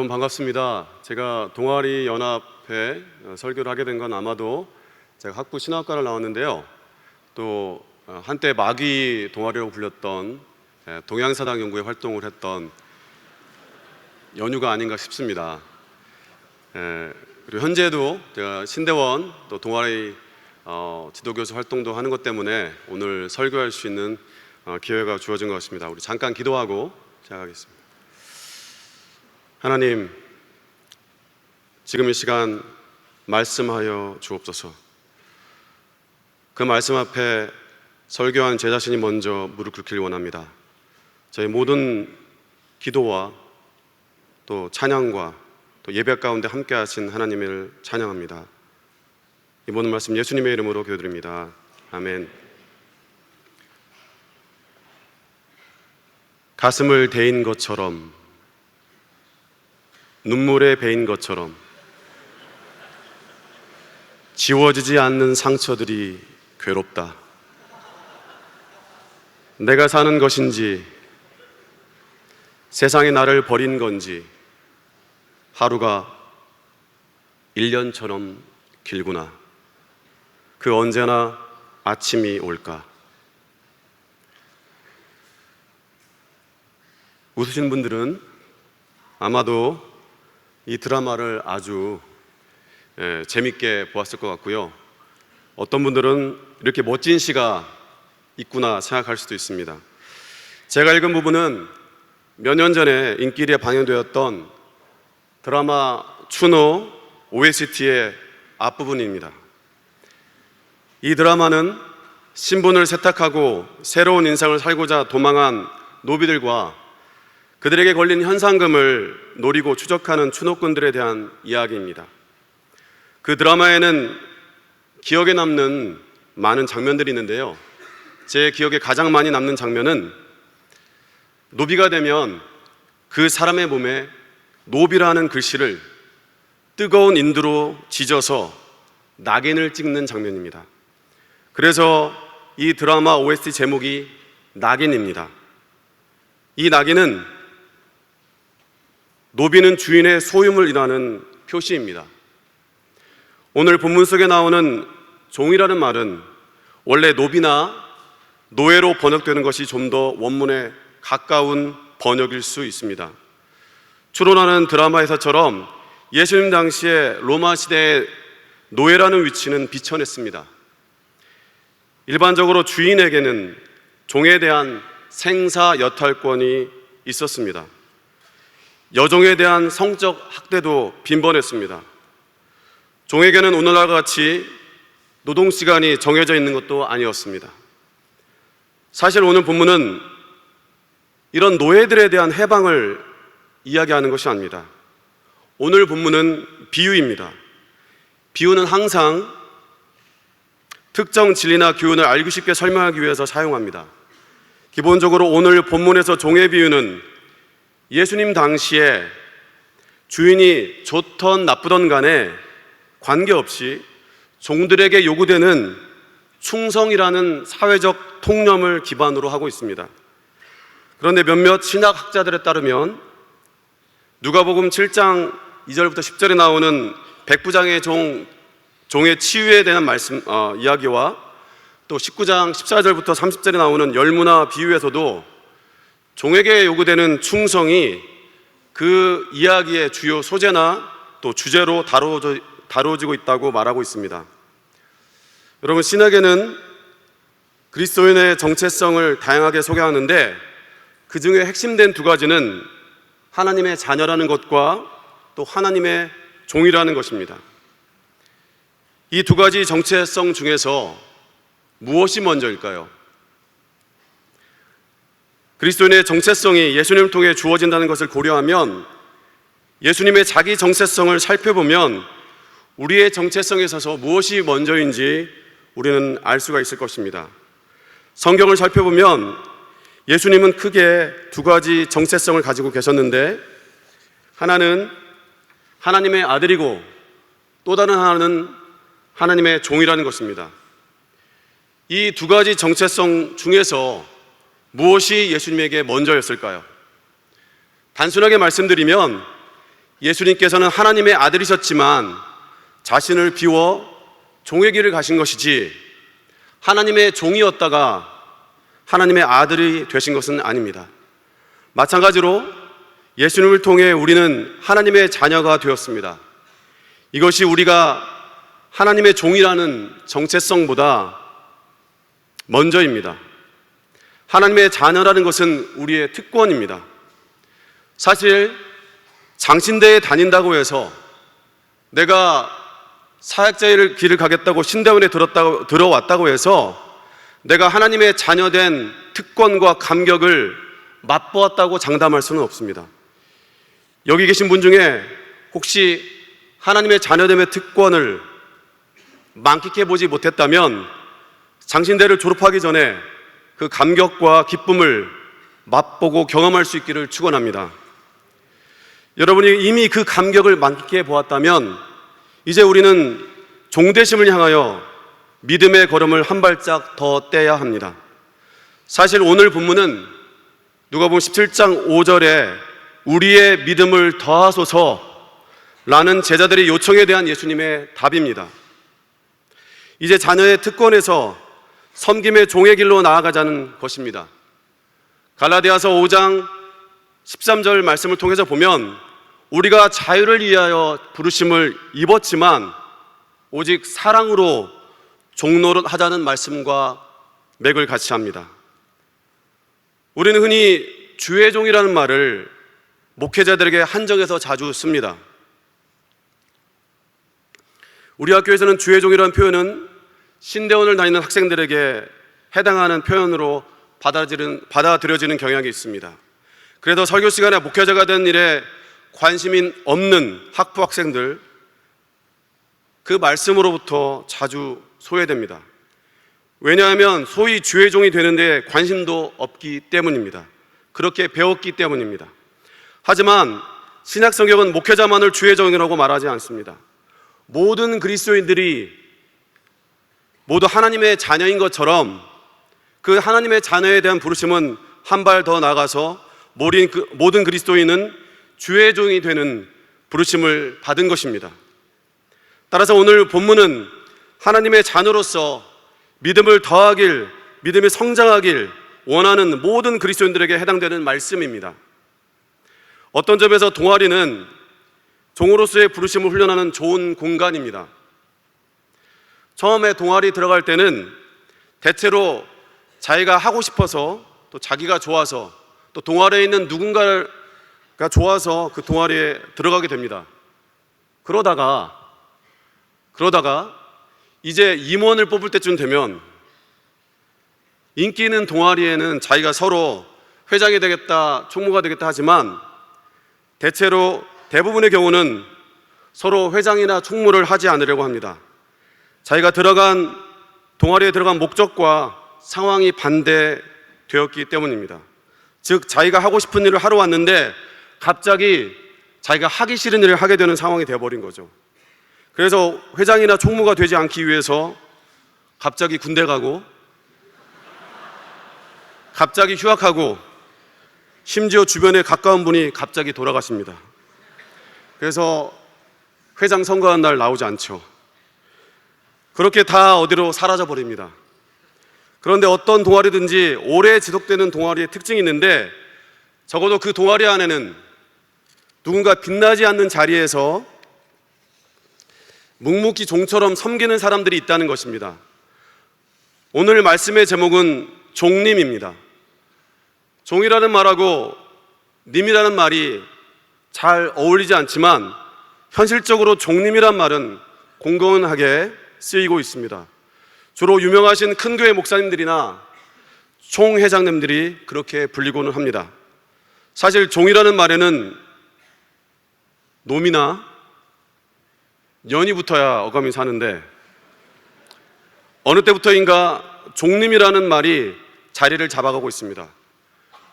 여러분 반갑습니다. 제가 동아리 연합회 설교를 하게 된 건 아마도 제가 학부 신학과를 나왔는데요, 또 한때 마귀 동아리라고 불렸던 동양사당 연구회 활동을 했던 연유가 아닌가 싶습니다. 그리고 현재도 제가 신대원 또 동아리 지도교수 활동도 하는 것 때문에 오늘 설교할 수 있는 기회가 주어진 것 같습니다. 우리 잠깐 기도하고 시작하겠습니다. 하나님, 지금 이 시간 말씀하여 주옵소서. 그 말씀 앞에 설교한 제 자신이 먼저 무릎 꿇기를 원합니다. 저희 모든 기도와 또 찬양과 또 예배 가운데 함께 하신 하나님을 찬양합니다. 이 모든 말씀 예수님의 이름으로 기도드립니다. 아멘. 가슴을 데인 것처럼, 눈물에 베인 것처럼 지워지지 않는 상처들이 괴롭다. 내가 사는 것인지 세상이 나를 버린 건지 하루가 1년처럼 길구나. 그 언제나 아침이 올까. 웃으신 분들은 아마도 이 드라마를 아주 재밌게 보았을 것 같고요, 어떤 분들은 이렇게 멋진 시가 있구나 생각할 수도 있습니다. 제가 읽은 부분은 몇 년 전에 인기리에 방영되었던 드라마 추노 OST의 앞부분입니다. 이 드라마는 신분을 세탁하고 새로운 인생을 살고자 도망한 노비들과 그들에게 걸린 현상금을 노리고 추적하는 추노꾼들에 대한 이야기입니다. 그 드라마에는 기억에 남는 많은 장면들이 있는데요, 제 기억에 가장 많이 남는 장면은 노비가 되면 그 사람의 몸에 노비라는 글씨를 뜨거운 인두로 지져서 낙인을 찍는 장면입니다. 그래서 이 드라마 OST 제목이 낙인입니다. 이 낙인은 노비는 주인의 소유물이라는 표시입니다. 오늘 본문 속에 나오는 종이라는 말은 원래 노비나 노예로 번역되는 것이 좀 더 원문에 가까운 번역일 수 있습니다. 추론하는 드라마에서처럼 예수님 당시에 로마 시대의 노예라는 위치는 비천했습니다. 일반적으로 주인에게는 종에 대한 생사 여탈권이 있었습니다. 여종에 대한 성적 학대도 빈번했습니다. 종에게는 오늘날과 같이 노동시간이 정해져 있는 것도 아니었습니다. 사실 오늘 본문은 이런 노예들에 대한 해방을 이야기하는 것이 아닙니다. 오늘 본문은 비유입니다. 비유는 항상 특정 진리나 교훈을 알기 쉽게 설명하기 위해서 사용합니다. 기본적으로 오늘 본문에서 종의 비유는 예수님 당시에 주인이 좋던 나쁘던 간에 관계없이 종들에게 요구되는 충성이라는 사회적 통념을 기반으로 하고 있습니다. 그런데 몇몇 신학학자들에 따르면 누가복음 7장 2절부터 10절에 나오는 백부장의 종의 치유에 대한 이야기와 또 19장 14절부터 30절에 나오는 열무나 비유에서도 종에게 요구되는 충성이 그 이야기의 주요 소재나 또 주제로 다뤄지고 있다고 말하고 있습니다. 여러분, 신학에는 그리스도인의 정체성을 다양하게 소개하는데 그 중에 핵심된 두 가지는 하나님의 자녀라는 것과 또 하나님의 종이라는 것입니다. 이 두 가지 정체성 중에서 무엇이 먼저일까요? 그리스도인의 정체성이 예수님을 통해 주어진다는 것을 고려하면 예수님의 자기 정체성을 살펴보면 우리의 정체성에 있어서 무엇이 먼저인지 우리는 알 수가 있을 것입니다. 성경을 살펴보면 예수님은 크게 두 가지 정체성을 가지고 계셨는데, 하나는 하나님의 아들이고 또 다른 하나는 하나님의 종이라는 것입니다. 이 두 가지 정체성 중에서 무엇이 예수님에게 먼저였을까요? 단순하게 말씀드리면 예수님께서는 하나님의 아들이셨지만 자신을 비워 종의 길을 가신 것이지 하나님의 종이었다가 하나님의 아들이 되신 것은 아닙니다. 마찬가지로 예수님을 통해 우리는 하나님의 자녀가 되었습니다. 이것이 우리가 하나님의 종이라는 정체성보다 먼저입니다. 하나님의 자녀라는 것은 우리의 특권입니다. 사실 장신대에 다닌다고 해서 내가 사역자의 길을 가겠다고 신대원에 들어왔다고 해서 내가 하나님의 자녀된 특권과 감격을 맛보았다고 장담할 수는 없습니다. 여기 계신 분 중에 혹시 하나님의 자녀됨의 특권을 만끽해 보지 못했다면 장신대를 졸업하기 전에 그 감격과 기쁨을 맛보고 경험할 수 있기를 축원합니다. 여러분이 이미 그 감격을 만끽해 보았다면 이제 우리는 종되심을 향하여 믿음의 걸음을 한 발짝 더 떼야 합니다. 사실 오늘 본문은 누가복음 17장 5절에 우리의 믿음을 더하소서 라는 제자들의 요청에 대한 예수님의 답입니다. 이제 자녀의 특권에서 섬김의 종의 길로 나아가자는 것입니다. 갈라디아서 5장 13절 말씀을 통해서 보면 우리가 자유를 위하여 부르심을 입었지만 오직 사랑으로 종노릇 하자는 말씀과 맥을 같이 합니다. 우리는 흔히 주의 종이라는 말을 목회자들에게 한정해서 자주 씁니다. 우리 학교에서는 주의 종이라는 표현은 신대원을 다니는 학생들에게 해당하는 표현으로 받아들여지는 경향이 있습니다. 그래도 설교 시간에 목회자가 된 일에 관심이 없는 학부 학생들, 그 말씀으로부터 자주 소외됩니다. 왜냐하면 소위 주의 종이 되는데 관심도 없기 때문입니다. 그렇게 배웠기 때문입니다. 하지만 신약 성경은 목회자만을 주의 종이라고 말하지 않습니다. 모든 그리스도인들이 모두 하나님의 자녀인 것처럼 그 하나님의 자녀에 대한 부르심은 한 발 더 나가서 모든 그리스도인은 주의 종이 되는 부르심을 받은 것입니다. 따라서 오늘 본문은 하나님의 자녀로서 믿음을 더하길, 믿음이 성장하길 원하는 모든 그리스도인들에게 해당되는 말씀입니다. 어떤 점에서 동아리는 종으로서의 부르심을 훈련하는 좋은 공간입니다. 처음에 동아리 들어갈 때는 대체로 자기가 하고 싶어서 또 자기가 좋아서 또 동아리에 있는 누군가가 좋아서 그 동아리에 들어가게 됩니다. 그러다가 이제 임원을 뽑을 때쯤 되면 인기 있는 동아리에는 자기가 서로 회장이 되겠다, 총무가 되겠다 하지만 대부분의 경우는 서로 회장이나 총무를 하지 않으려고 합니다. 자기가 동아리에 들어간 목적과 상황이 반대되었기 때문입니다. 즉 자기가 하고 싶은 일을 하러 왔는데 갑자기 자기가 하기 싫은 일을 하게 되는 상황이 되어버린 거죠. 그래서 회장이나 총무가 되지 않기 위해서 갑자기 군대 가고 갑자기 휴학하고 심지어 주변에 가까운 분이 갑자기 돌아가십니다. 그래서 회장 선거한 날 나오지 않죠. 그렇게 다 어디로 사라져 버립니다. 그런데 어떤 동아리든지 오래 지속되는 동아리의 특징이 있는데 적어도 그 동아리 안에는 누군가 빛나지 않는 자리에서 묵묵히 종처럼 섬기는 사람들이 있다는 것입니다. 오늘 말씀의 제목은 종님입니다. 종이라는 말하고 님이라는 말이 잘 어울리지 않지만 현실적으로 종님이란 말은 공공하게 쓰이고 있습니다. 주로 유명하신 큰 교회 목사님들이나 총회장님들이 그렇게 불리고는 합니다. 사실 종이라는 말에는 놈이나 년이 붙어야 어감이 사는데 어느 때부터인가 종님이라는 말이 자리를 잡아가고 있습니다.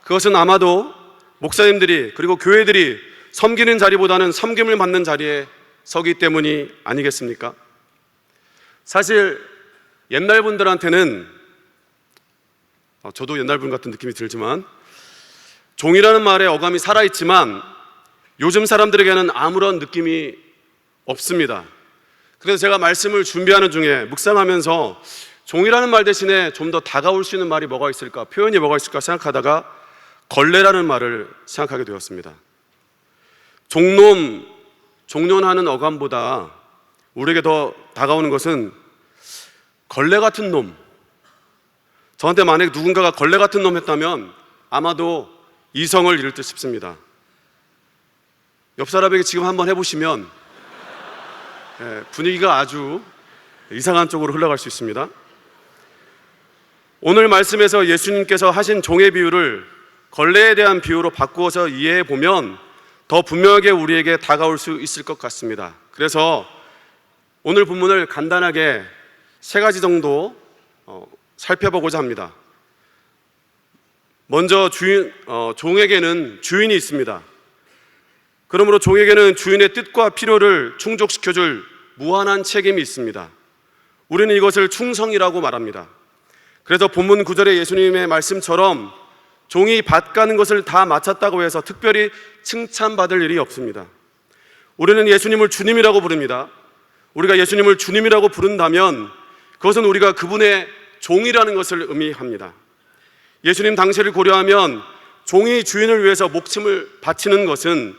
그것은 아마도 목사님들이 그리고 교회들이 섬기는 자리보다는 섬김을 받는 자리에 서기 때문이 아니겠습니까? 사실 옛날 분들한테는 저도 옛날 분 같은 느낌이 들지만 종이라는 말의 어감이 살아있지만 요즘 사람들에게는 아무런 느낌이 없습니다. 그래서 제가 말씀을 준비하는 중에 묵상하면서 종이라는 말 대신에 좀 더 다가올 수 있는 말이 뭐가 있을까, 표현이 뭐가 있을까 생각하다가 걸레라는 말을 생각하게 되었습니다. 종론하는 어감보다 우리에게 더 다가오는 것은 걸레 같은 놈. 저한테 만약 누군가가 걸레 같은 놈 했다면 아마도 이성을 잃을 듯 싶습니다. 옆 사람에게 지금 한번 해보시면 분위기가 아주 이상한 쪽으로 흘러갈 수 있습니다. 오늘 말씀에서 예수님께서 하신 종의 비유를 걸레에 대한 비유로 바꾸어서 이해해 보면 더 분명하게 우리에게 다가올 수 있을 것 같습니다. 그래서 오늘 본문을 간단하게 3가지 정도 살펴보고자 합니다. 먼저 종에게는 주인이 있습니다. 그러므로 종에게는 주인의 뜻과 필요를 충족시켜줄 무한한 책임이 있습니다. 우리는 이것을 충성이라고 말합니다. 그래서 본문 9절의 예수님의 말씀처럼 종이 밭 가는 것을 다 마쳤다고 해서 특별히 칭찬받을 일이 없습니다. 우리는 예수님을 주님이라고 부릅니다. 우리가 예수님을 주님이라고 부른다면 그것은 우리가 그분의 종이라는 것을 의미합니다. 예수님 당시를 고려하면 종이 주인을 위해서 목숨을 바치는 것은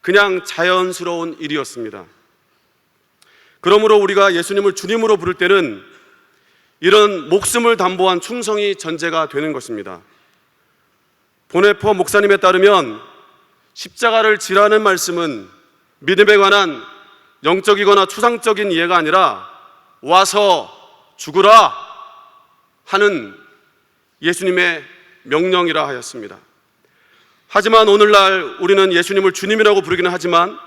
그냥 자연스러운 일이었습니다. 그러므로 우리가 예수님을 주님으로 부를 때는 이런 목숨을 담보한 충성이 전제가 되는 것입니다. 보네포 목사님에 따르면 십자가를 지라는 말씀은 믿음에 관한 영적이거나 추상적인 이해가 아니라 와서 죽으라 하는 예수님의 명령이라 하였습니다. 하지만 오늘날 우리는 예수님을 주님이라고 부르기는 하지만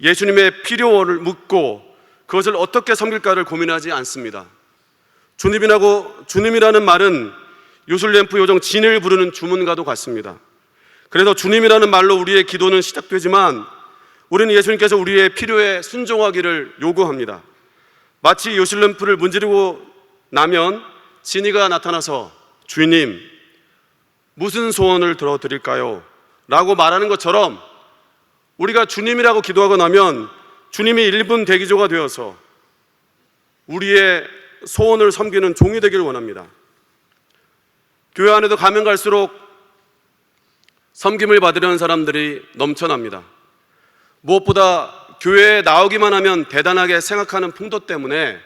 예수님의 필요를 묻고 그것을 어떻게 섬길까를 고민하지 않습니다. 주님이라는 말은 요술램프 요정 진을 부르는 주문과도 같습니다. 그래서 주님이라는 말로 우리의 기도는 시작되지만 우리는 예수님께서 우리의 필요에 순종하기를 요구합니다. 마치 요술램프를 문지르고 나면 진이가 나타나서 주인님 무슨 소원을 들어드릴까요? 라고 말하는 것처럼 우리가 주님이라고 기도하고 나면 주님이 1분 대기조가 되어서 우리의 소원을 섬기는 종이 되기를 원합니다. 교회 안에도 가면 갈수록 섬김을 받으려는 사람들이 넘쳐납니다. 무엇보다 교회에 나오기만 하면 대단하게 생각하는 풍토 때문에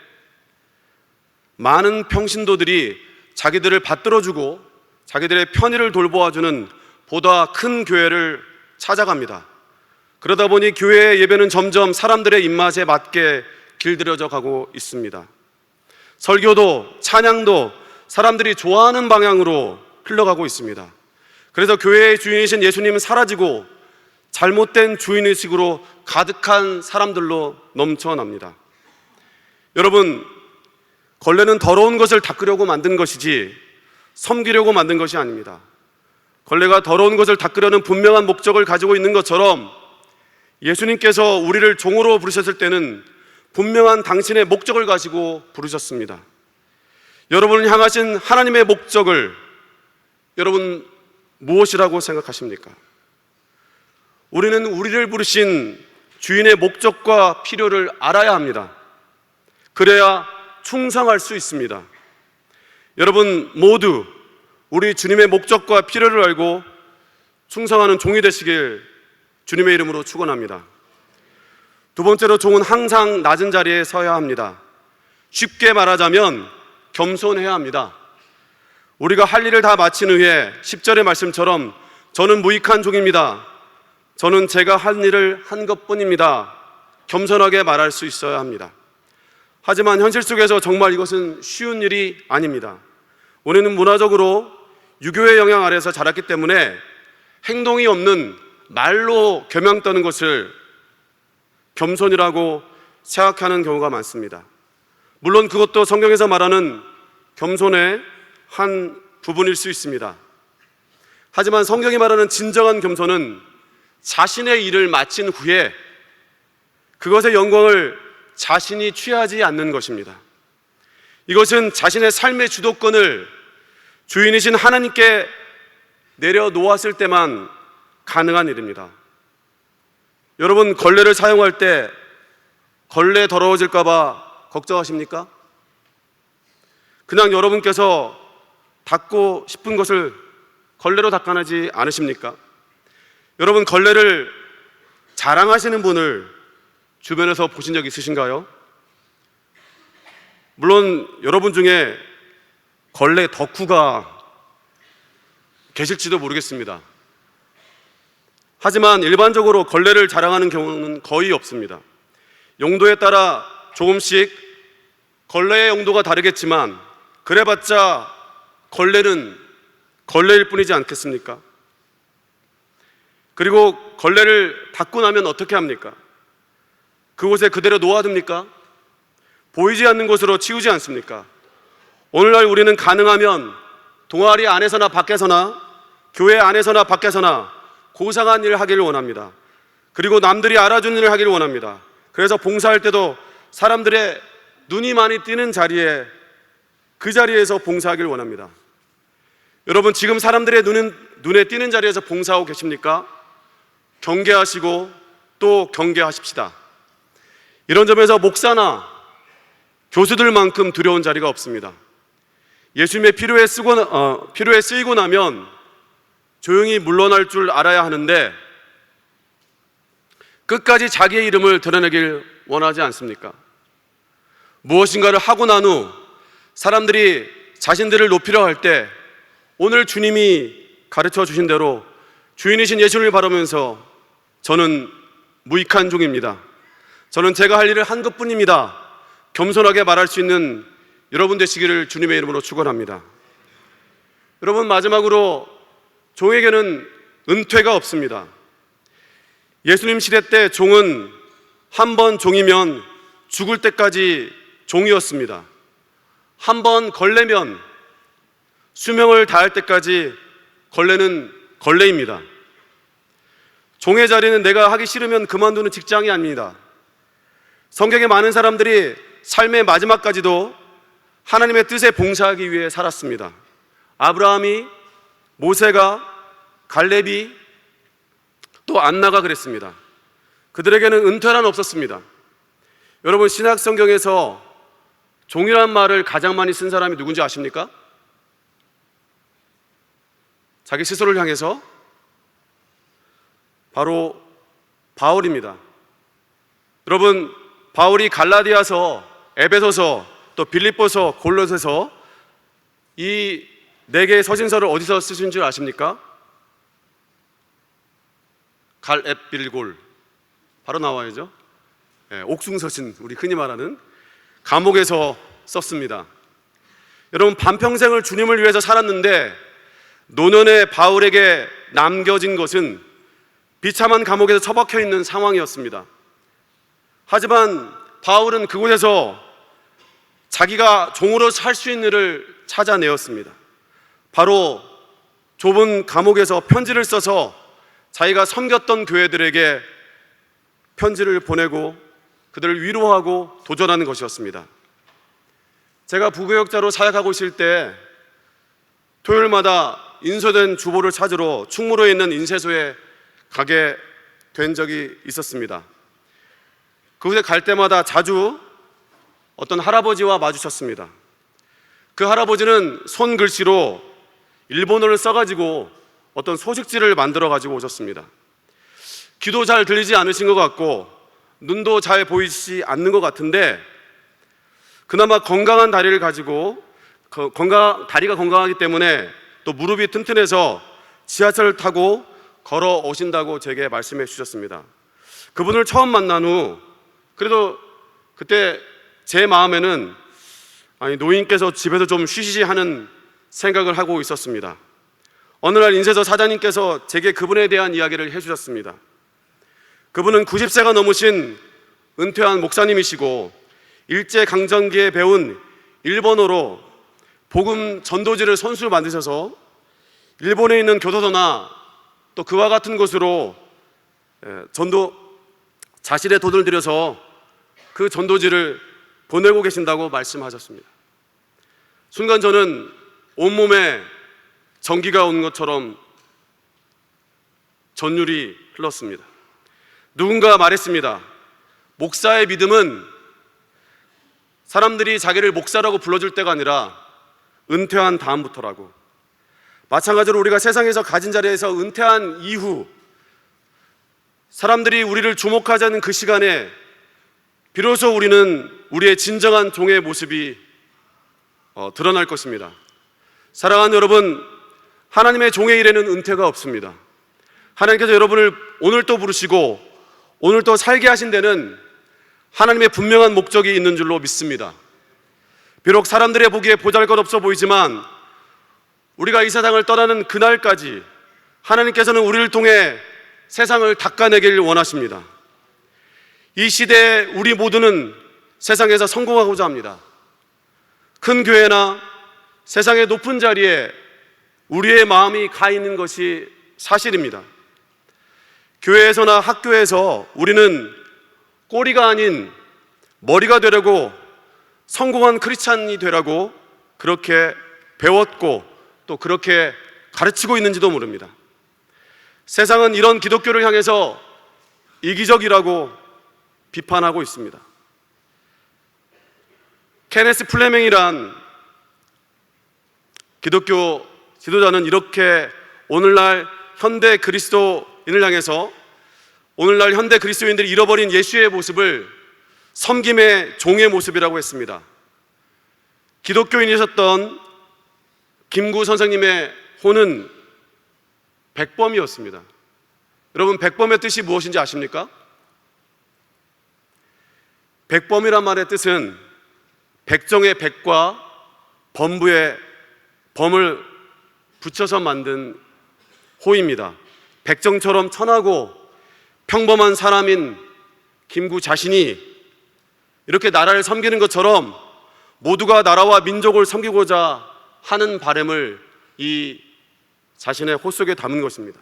많은 평신도들이 자기들을 받들어주고 자기들의 편의를 돌보아주는 보다 큰 교회를 찾아갑니다. 그러다 보니 교회의 예배는 점점 사람들의 입맛에 맞게 길들여져 가고 있습니다. 설교도 찬양도 사람들이 좋아하는 방향으로 흘러가고 있습니다. 그래서 교회의 주인이신 예수님은 사라지고 잘못된 주인의식으로 가득한 사람들로 넘쳐납니다. 여러분, 걸레는 더러운 것을 닦으려고 만든 것이지 섬기려고 만든 것이 아닙니다. 걸레가 더러운 것을 닦으려는 분명한 목적을 가지고 있는 것처럼 예수님께서 우리를 종으로 부르셨을 때는 분명한 당신의 목적을 가지고 부르셨습니다. 여러분을 향하신 하나님의 목적을 여러분 무엇이라고 생각하십니까? 우리는 우리를 부르신 주인의 목적과 필요를 알아야 합니다. 그래야 충성할 수 있습니다. 여러분 모두 우리 주님의 목적과 필요를 알고 충성하는 종이 되시길 주님의 이름으로 축원합니다. 두 번째로, 종은 항상 낮은 자리에 서야 합니다. 쉽게 말하자면 겸손해야 합니다. 우리가 할 일을 다 마친 후에 10절의 말씀처럼 저는 무익한 종입니다. 저는 제가 한 일을 한 것뿐입니다. 겸손하게 말할 수 있어야 합니다. 하지만 현실 속에서 정말 이것은 쉬운 일이 아닙니다. 우리는 문화적으로 유교의 영향 아래서 자랐기 때문에 행동이 없는 말로 겸양 떠는 것을 겸손이라고 생각하는 경우가 많습니다. 물론 그것도 성경에서 말하는 겸손의 한 부분일 수 있습니다. 하지만 성경이 말하는 진정한 겸손은 자신의 일을 마친 후에 그것의 영광을 자신이 취하지 않는 것입니다. 이것은 자신의 삶의 주도권을 주인이신 하나님께 내려놓았을 때만 가능한 일입니다. 여러분, 걸레를 사용할 때 걸레 더러워질까 봐 걱정하십니까? 그냥 여러분께서 닦고 싶은 것을 걸레로 닦아내지 않으십니까? 여러분, 걸레를 자랑하시는 분을 주변에서 보신 적 있으신가요? 물론 여러분 중에 걸레 덕후가 계실지도 모르겠습니다. 하지만 일반적으로 걸레를 자랑하는 경우는 거의 없습니다. 용도에 따라 조금씩 걸레의 용도가 다르겠지만 그래봤자 걸레는 걸레일 뿐이지 않겠습니까? 그리고 걸레를 닦고 나면 어떻게 합니까? 그곳에 그대로 놓아둡니까? 보이지 않는 곳으로 치우지 않습니까? 오늘날 우리는 가능하면 동아리 안에서나 밖에서나, 교회 안에서나 밖에서나 고상한 일을 하기를 원합니다. 그리고 남들이 알아주는 일을 하기를 원합니다. 그래서 봉사할 때도 사람들의 눈이 많이 띄는 자리에, 그 자리에서 봉사하기를 원합니다. 여러분, 지금 사람들의 눈에 띄는 자리에서 봉사하고 계십니까? 경계하시고 또 경계하십시다. 이런 점에서 목사나 교수들만큼 두려운 자리가 없습니다. 예수님의 필요에 쓰이고 나면 조용히 물러날 줄 알아야 하는데 끝까지 자기의 이름을 드러내길 원하지 않습니까? 무엇인가를 하고 난 후 사람들이 자신들을 높이려 할 때 오늘 주님이 가르쳐 주신 대로 주인이신 예수님을 바라보면서 저는 무익한 종입니다. 저는 제가 할 일을 한 것뿐입니다. 겸손하게 말할 수 있는 여러분 되시기를 주님의 이름으로 축원합니다. 여러분, 마지막으로 종에게는 은퇴가 없습니다. 예수님 시대 때 종은 한 번 종이면 죽을 때까지 종이었습니다. 한 번 걸레면 수명을 다할 때까지 걸레는 걸레입니다. 종의 자리는 내가 하기 싫으면 그만두는 직장이 아닙니다. 성경에 많은 사람들이 삶의 마지막까지도 하나님의 뜻에 봉사하기 위해 살았습니다. 아브라함이, 모세가, 갈렙이, 또 안나가 그랬습니다. 그들에게는 은퇴란 없었습니다. 여러분, 신약 성경에서 종이란 말을 가장 많이 쓴 사람이 누군지 아십니까? 자기 스스로를 향해서 바로 바울입니다. 여러분, 바울이 갈라디아서, 에베소서, 또 빌립보서, 골로새서 이 4개의 서신서를 어디서 쓰신 줄 아십니까? 갈앱빌골, 바로 나와야죠. 옥중서신, 우리 흔히 말하는 감옥에서 썼습니다. 여러분, 반평생을 주님을 위해서 살았는데 노년의 바울에게 남겨진 것은 비참한 감옥에서 처박혀 있는 상황이었습니다. 하지만 바울은 그곳에서 자기가 종으로 살 수 있는 일을 찾아내었습니다. 바로 좁은 감옥에서 편지를 써서 자기가 섬겼던 교회들에게 편지를 보내고 그들을 위로하고 도전하는 것이었습니다. 제가 부교역자로 사역하고 있을 때 토요일마다 인소된 주보를 찾으러 충무로에 있는 인쇄소에 가게 된 적이 있었습니다. 그곳에 갈 때마다 자주 어떤 할아버지와 마주쳤습니다. 그 할아버지는 손글씨로 일본어를 써가지고 어떤 소식지를 만들어 가지고 오셨습니다. 귀도 잘 들리지 않으신 것 같고 눈도 잘 보이지 않는 것 같은데 그나마 건강한 다리를 가지고 다리가 건강하기 때문에 또 무릎이 튼튼해서 지하철을 타고 걸어 오신다고 제게 말씀해 주셨습니다. 그분을 처음 만난 후 그래도 그때 제 마음에는 노인께서 집에서 좀 쉬시지 하는 생각을 하고 있었습니다. 어느 날 인쇄소 사장님께서 제게 그분에 대한 이야기를 해주셨습니다. 그분은 90세가 넘으신 은퇴한 목사님이시고 일제강점기에 배운 일본어로 복음 전도지를 손수 만드셔서 일본에 있는 교도소나 또 그와 같은 곳으로 자신의 돈을 들여서 그 전도지를 보내고 계신다고 말씀하셨습니다. 순간 저는 온몸에 전기가 온 것처럼 전율이 흘렀습니다. 누군가 말했습니다. 목사의 믿음은 사람들이 자기를 목사라고 불러줄 때가 아니라 은퇴한 다음부터라고. 마찬가지로 우리가 세상에서 가진 자리에서 은퇴한 이후 사람들이 우리를 주목하자는 그 시간에 비로소 우리는 우리의 진정한 종의 모습이 드러날 것입니다. 사랑하는 여러분, 하나님의 종의 일에는 은퇴가 없습니다. 하나님께서 여러분을 오늘 또 부르시고 오늘 또 살게 하신 데는 하나님의 분명한 목적이 있는 줄로 믿습니다. 비록 사람들의 보기에 보잘것없어 보이지만 우리가 이 세상을 떠나는 그날까지 하나님께서는 우리를 통해 세상을 닦아내길 원하십니다. 이 시대에 우리 모두는 세상에서 성공하고자 합니다. 큰 교회나 세상의 높은 자리에 우리의 마음이 가 있는 것이 사실입니다. 교회에서나 학교에서 우리는 꼬리가 아닌 머리가 되려고, 성공한 크리스찬이 되라고 그렇게 배웠고 또 그렇게 가르치고 있는지도 모릅니다. 세상은 이런 기독교를 향해서 이기적이라고 비판하고 있습니다. 케네스 플레밍이란 기독교 지도자는 이렇게 오늘날 현대 그리스도인을 향해서 오늘날 현대 그리스도인들이 잃어버린 예수의 모습을 섬김의 종의 모습이라고 했습니다. 기독교인이셨던 김구 선생님의 호는 백범이었습니다. 여러분, 백범의 뜻이 무엇인지 아십니까? 백범이란 말의 뜻은 백정의 백과 범부의 범을 붙여서 만든 호입니다. 백정처럼 천하고 평범한 사람인 김구 자신이 이렇게 나라를 섬기는 것처럼 모두가 나라와 민족을 섬기고자 하는 바람을 이 자신의 호 속에 담은 것입니다.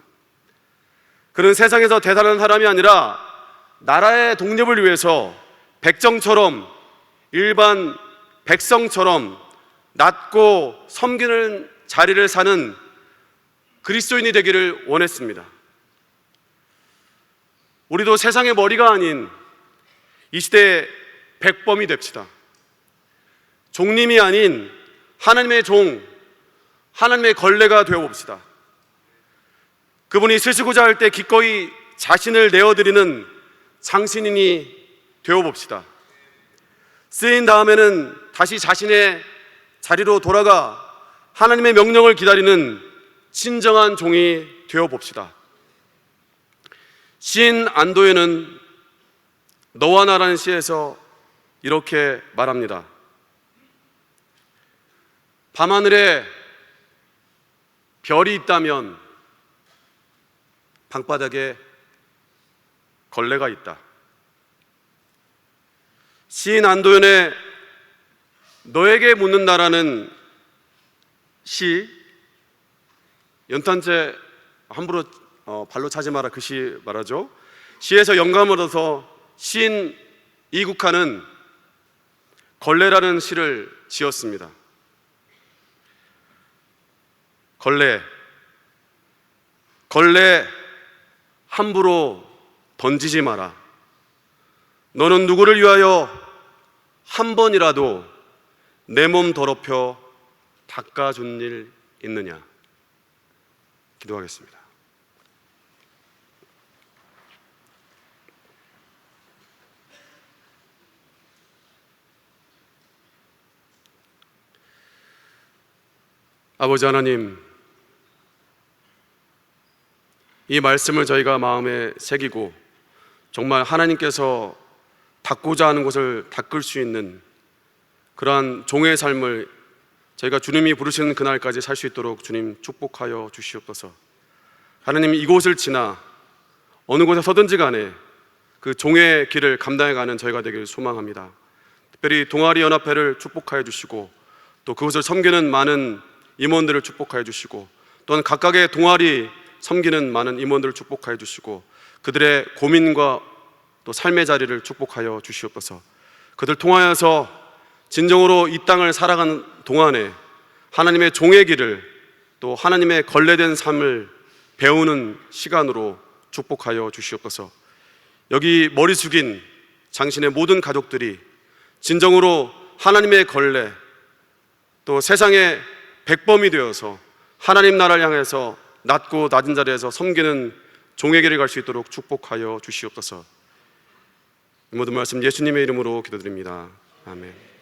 그는 세상에서 대단한 사람이 아니라 나라의 독립을 위해서 백정처럼, 일반 백성처럼 낮고 섬기는 자리를 사는 그리스도인이 되기를 원했습니다. 우리도 세상의 머리가 아닌 이 시대의 백범이 됩시다. 종님이 아닌 하나님의 종, 하나님의 걸레가 되어봅시다. 그분이 쓰시고자 할 때 기꺼이 자신을 내어드리는 장신인이 되어봅시다. 쓰인 다음에는 다시 자신의 자리로 돌아가 하나님의 명령을 기다리는 진정한 종이 되어봅시다. 시인 안도현은 너와 나라는 시에서 이렇게 말합니다. 밤하늘에 별이 있다면 방바닥에 걸레가 있다. 시인 안도현의 너에게 묻는다라는 시, 연탄재 함부로 발로 차지 마라, 그 시 말하죠. 시에서 영감을 얻어서 시인 이국하는 걸레라는 시를 지었습니다. 걸레 함부로 던지지 마라. 너는 누구를 위하여 한 번이라도 내 몸 더럽혀 닦아준 일 있느냐. 기도하겠습니다. 아버지 하나님, 이 말씀을 저희가 마음에 새기고 정말 하나님께서 닦고자 하는 것을 닦을 수 있는 그러한 종의 삶을 저희가 주님이 부르시는 그날까지 살 수 있도록 주님 축복하여 주시옵소서. 하나님, 이곳을 지나 어느 곳에 서든지 간에 그 종의 길을 감당해가는 저희가 되길 소망합니다. 특별히 동아리 연합회를 축복하여 주시고 또 그곳을 섬기는 많은 임원들을 축복하여 주시고 또한 각각의 동아리 섬기는 많은 임원들을 축복하여 주시고 그들의 고민과 또 삶의 자리를 축복하여 주시옵소서. 그들 통하여서 진정으로 이 땅을 살아가는 동안에 하나님의 종의 길을 또 하나님의 걸레된 삶을 배우는 시간으로 축복하여 주시옵소서. 여기 머리 숙인 당신의 모든 가족들이 진정으로 하나님의 걸레, 또 세상의 백범이 되어서 하나님 나라를 향해서 낮고 낮은 자리에서 섬기는 종의 길을 갈 수 있도록 축복하여 주시옵소서. 이 모든 말씀 예수님의 이름으로 기도드립니다. 아멘.